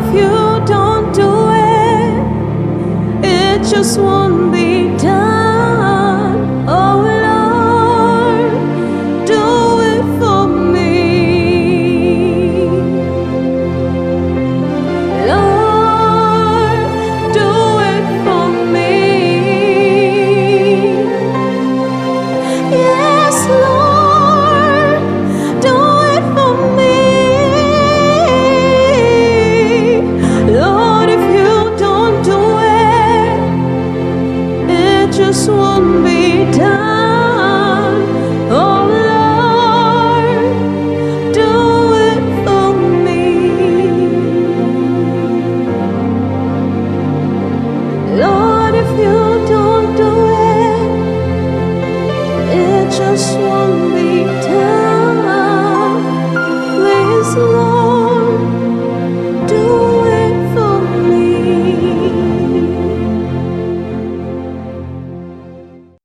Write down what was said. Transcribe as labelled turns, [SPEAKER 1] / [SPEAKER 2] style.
[SPEAKER 1] if you don't do it, it just won't be done. Oh Lord, do it for me. Lord, do it for me. Yes, Lord, do it for me. Lord, if you don't do it, it just won't be done. Oh Lord, do it for me. Lord, if you don't do it, it just won't